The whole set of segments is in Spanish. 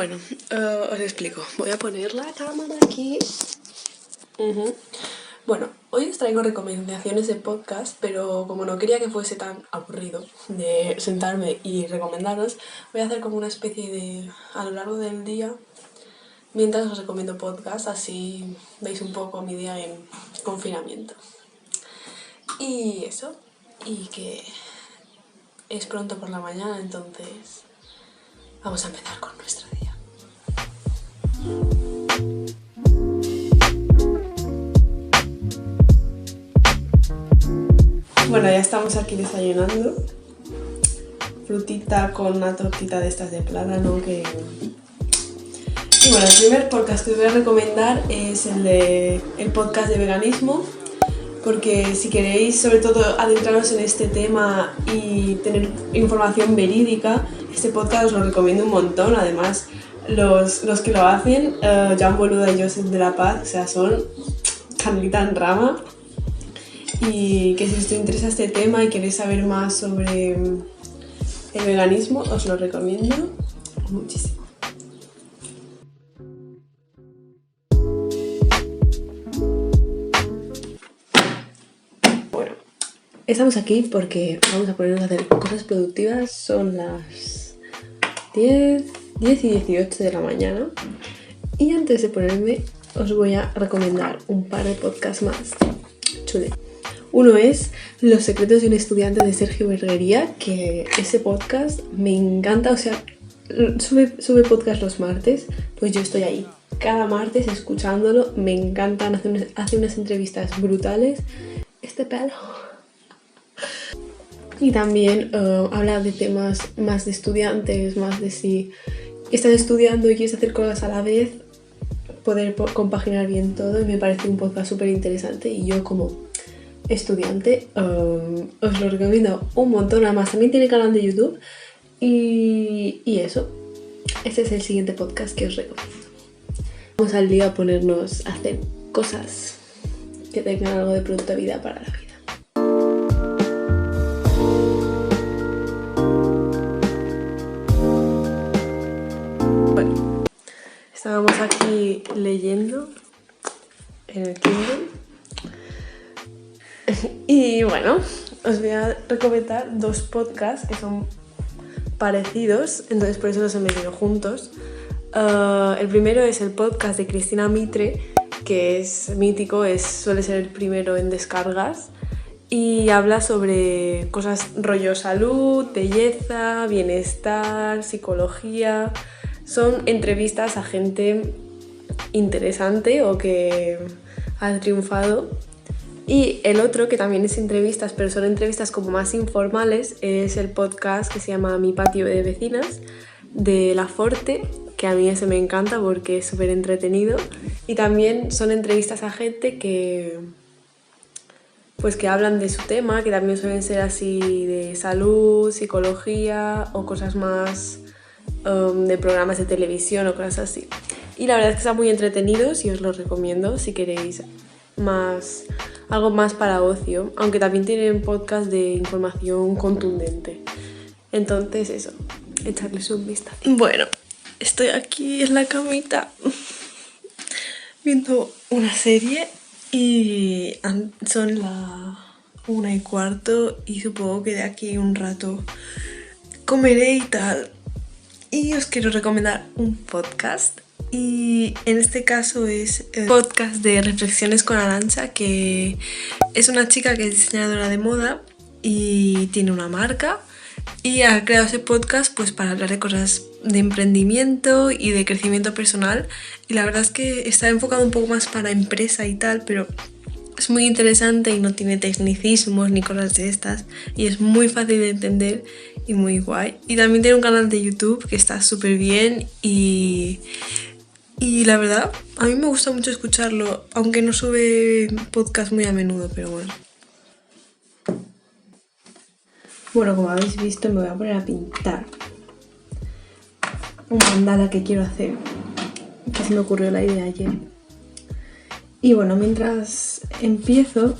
Bueno, os explico. Voy a poner la cámara aquí. Bueno, hoy os traigo recomendaciones de podcast, pero como no quería que fuese tan aburrido de sentarme y recomendaros, voy a hacer como una especie de, a lo largo del día, mientras os recomiendo podcast, así veis un poco mi día en confinamiento. Y eso, y que es pronto por la mañana, entonces vamos a empezar con nuestro día. Bueno, ya estamos aquí desayunando. Frutita con una tortita de estas de plátano que... Y bueno, el primer podcast que os voy a recomendar es el podcast de veganismo, porque si queréis sobre todo adentraros en este tema y tener información verídica, este podcast os lo recomiendo un montón. Además, los que lo hacen, Jan Boluda y Josep de la Paz, o sea, son canelita en rama. Y que si os interesa este tema y queréis saber más sobre el veganismo, os lo recomiendo muchísimo. Bueno, estamos aquí porque vamos a ponernos a hacer cosas productivas. Son las 10 y 18 de la mañana. Y antes de ponerme, os voy a recomendar un par de podcasts más chules. Uno es Los secretos de un estudiante de Sergio Berguería, que ese podcast me encanta, o sea, sube podcast los martes, pues yo estoy ahí cada martes escuchándolo, me encantan, hace unas entrevistas brutales, este pelo. Y también habla de temas más de estudiantes, más de si estás estudiando y quieres hacer cosas a la vez, poder compaginar bien todo, y me parece un podcast súper interesante y yo como estudiante os lo recomiendo un montón. Además también tiene canal de YouTube y eso, este es el siguiente podcast que os recomiendo. Vamos al día a ponernos a hacer cosas que tengan algo de productividad para la vida. Bueno, estábamos aquí leyendo en el Kindle. Y bueno, os voy a recomendar dos podcasts que son parecidos, entonces por eso los he metido juntos. El primero es el podcast de Cristina Mitre, que es mítico, suele ser el primero en descargas, y habla sobre cosas rollo salud, belleza, bienestar, psicología. Son entrevistas a gente interesante o que ha triunfado. Y el otro, que también es entrevistas, pero son entrevistas como más informales, es el podcast que se llama Mi patio de vecinas, de La Forte, que a mí ese me encanta porque es súper entretenido. Y también son entrevistas a gente que hablan de su tema, que también suelen ser así de salud, psicología o cosas más de programas de televisión o cosas así. Y la verdad es que están muy entretenidos y os los recomiendo si queréis algo más para ocio, aunque también tienen podcast de información contundente. Entonces eso, echarles un vistazo. Bueno, estoy aquí en la camita viendo una serie y son las 1:15 y supongo que de aquí un rato comeré y tal. Y os quiero recomendar un podcast. Y en este caso es el podcast de Reflexiones con Arantxa, que es una chica que es diseñadora de moda y tiene una marca y ha creado ese podcast pues para hablar de cosas de emprendimiento y de crecimiento personal, y la verdad es que está enfocado un poco más para empresa y tal, pero es muy interesante y no tiene tecnicismos ni cosas de estas y es muy fácil de entender y muy guay. Y también tiene un canal de YouTube que está súper bien y la verdad, a mí me gusta mucho escucharlo, aunque no sube podcast muy a menudo, pero bueno. Bueno, como habéis visto, me voy a poner a pintar un mandala que quiero hacer, que se me ocurrió la idea ayer. Y bueno, mientras empiezo,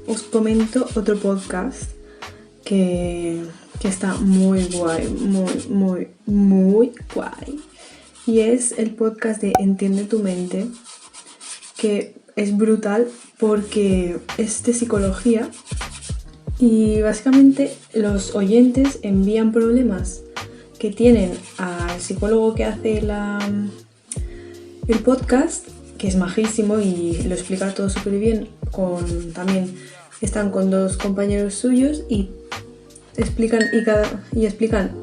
os comento otro podcast que que está muy guay, muy guay. Y es el podcast de Entiende tu mente, que es brutal porque es de psicología y básicamente los oyentes envían problemas que tienen al psicólogo que hace el podcast, que es majísimo y lo explica todo súper bien. También están con 2 compañeros suyos y explican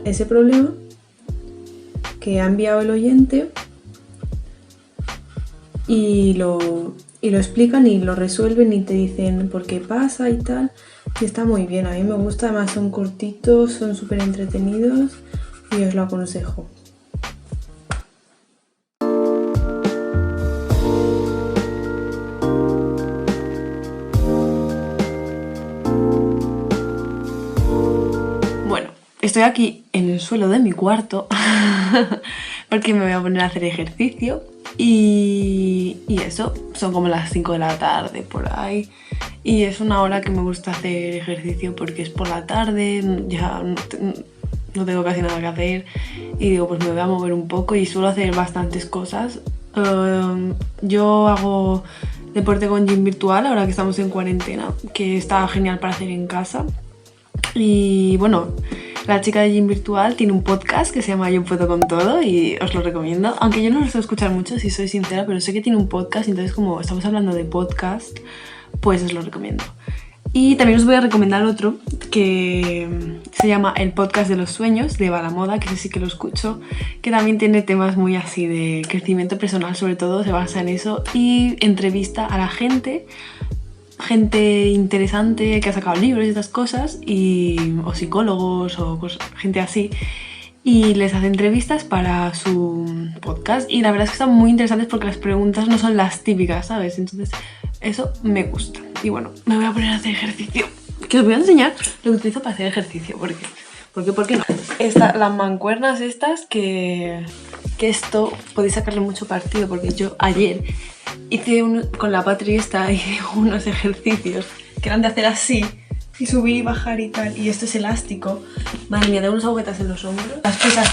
ese problema que ha enviado el oyente y lo explican y lo resuelven y te dicen por qué pasa y tal. Y está muy bien, a mí me gusta, además son cortitos, son súper entretenidos y os lo aconsejo. Bueno, estoy aquí en el suelo de mi cuarto porque me voy a poner a hacer ejercicio y eso, son como las 5 de la tarde por ahí. Y es una hora que me gusta hacer ejercicio porque es por la tarde, ya no tengo casi nada que hacer y digo, pues me voy a mover un poco y suelo hacer bastantes cosas. Yo hago deporte con gym virtual ahora que estamos en cuarentena, que está genial para hacer en casa. Y bueno, la chica de gym virtual tiene un podcast que se llama Yo Puedo Con Todo y os lo recomiendo, aunque yo no lo suelo escuchar mucho, si soy sincera, pero sé que tiene un podcast, entonces como estamos hablando de podcast, pues os lo recomiendo. Y también os voy a recomendar otro que se llama El Podcast de los Sueños, de Balamoda, que ese sí que lo escucho, que también tiene temas muy así de crecimiento personal, sobre todo se basa en eso, y entrevista a la gente interesante que ha sacado libros y estas cosas, o psicólogos o gente así, y les hace entrevistas para su podcast y la verdad es que están muy interesantes porque las preguntas no son las típicas, ¿sabes? Entonces eso me gusta. Y bueno, me voy a poner a hacer ejercicio, que os voy a enseñar lo que utilizo para hacer ejercicio. ¿Por qué no? Las mancuernas estas que esto podéis sacarle mucho partido, porque yo ayer hice con la Patri hice unos ejercicios que eran de hacer así y subir y bajar y tal, y esto es elástico. Madre mía, tengo unas agujetas en los hombros, las pesas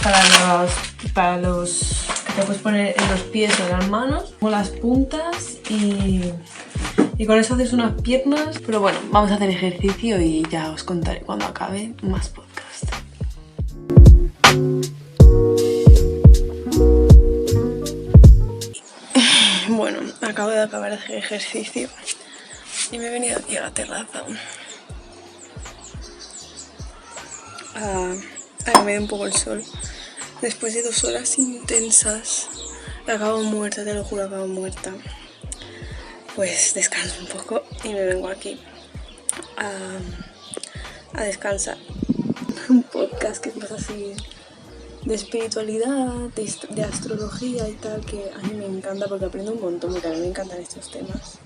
para los que te puedes poner en los pies o en las manos, con las puntas y con eso haces unas piernas. Pero bueno, vamos a hacer ejercicio y ya os contaré cuando acabe más podcast. Bueno, acabo de acabar de hacer ejercicio y me he venido aquí a la terraza a que me dé un poco el sol. Después de 2 horas intensas, acabo muerta, te lo juro, acabo muerta. Pues descanso un poco y me vengo aquí a descansar. Un podcast que es más así de espiritualidad, de astrología y tal, que a mí me encanta porque aprendo un montón, porque a mí me encantan estos temas.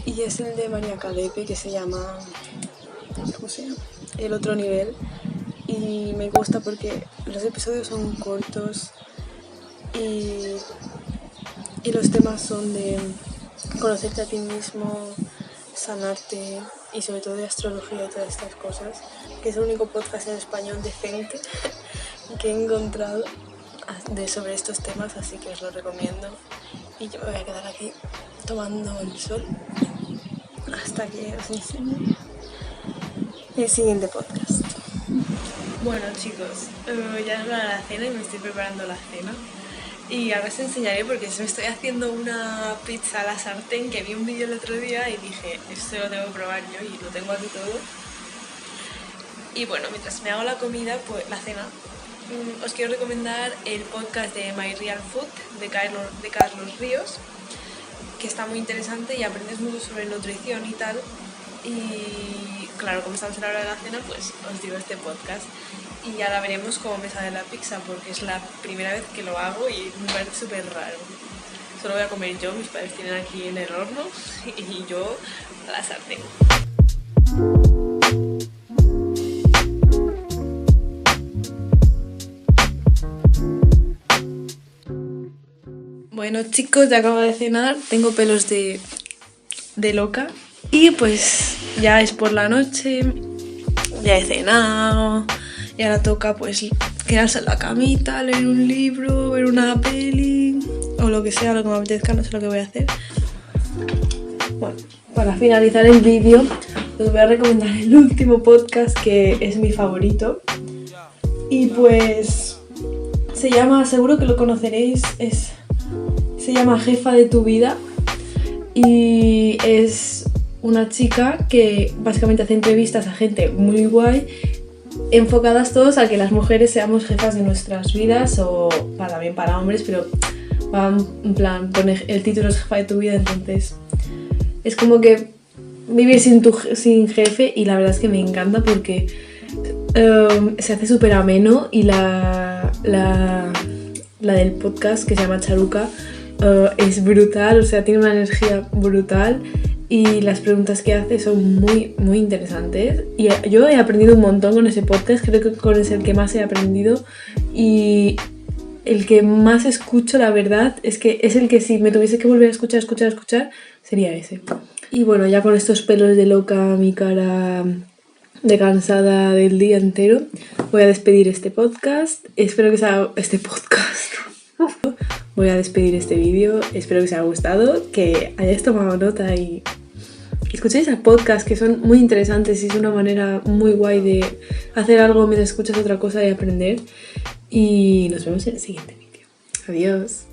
Y es el de María Calepe, que se llama, ¿cómo se llama? El Otro Nivel. Y me gusta porque los episodios son cortos y los temas son de conocerte a ti mismo, sanarte y sobre todo de astrología y todas estas cosas, que es el único podcast en español decente que he encontrado sobre estos temas, así que os lo recomiendo. Y yo me voy a quedar aquí tomando el sol hasta que os enseñe el siguiente podcast. Bueno chicos, ya es la hora de la cena y me estoy preparando la cena. Y ahora os enseñaré porque me estoy haciendo una pizza a la sartén, que vi un vídeo el otro día y dije, esto lo tengo que probar yo y lo tengo aquí todo. Y bueno, mientras me hago la comida, pues la cena, os quiero recomendar el podcast de My Real Food de Carlos Ríos, que está muy interesante y aprendes mucho sobre nutrición y tal. Y claro, como estamos en la hora de la cena, pues os digo este podcast. Y ahora veremos cómo me sale la pizza, porque es la primera vez que lo hago y me parece súper raro. Solo voy a comer yo, mis padres tienen aquí en el horno y yo a la sartén. Bueno chicos, ya acabo de cenar, tengo pelos de loca y pues ya es por la noche, ya he cenado y ahora toca pues quedarse en la camita, leer un libro, ver una peli o lo que sea, lo que me apetezca, no sé lo que voy a hacer. Bueno, para finalizar el vídeo os voy a recomendar el último podcast que es mi favorito y pues se llama, seguro que lo conoceréis, se llama Jefa de tu vida y es una chica que básicamente hace entrevistas a gente muy guay enfocadas todos a que las mujeres seamos jefas de nuestras vidas o también para hombres, pero en plan, pone el título es Jefa de tu vida, entonces es como que vivir sin jefe y la verdad es que me encanta porque se hace súper ameno y la del podcast que se llama Charuca es brutal, o sea, tiene una energía brutal y las preguntas que hace son muy, muy interesantes y yo he aprendido un montón con ese podcast, creo que con es el que más he aprendido y el que más escucho, la verdad, es que es el que si me tuviese que volver a escuchar, sería ese. Y bueno, ya con estos pelos de loca, mi cara de cansada del día entero, voy a despedir este podcast. Espero que sea este podcast. Voy a despedir este vídeo. Espero que os haya gustado, que hayáis tomado nota y escuchéis el podcast, que son muy interesantes y es una manera muy guay de hacer algo mientras escuchas otra cosa y aprender. Y nos vemos en el siguiente vídeo. Adiós.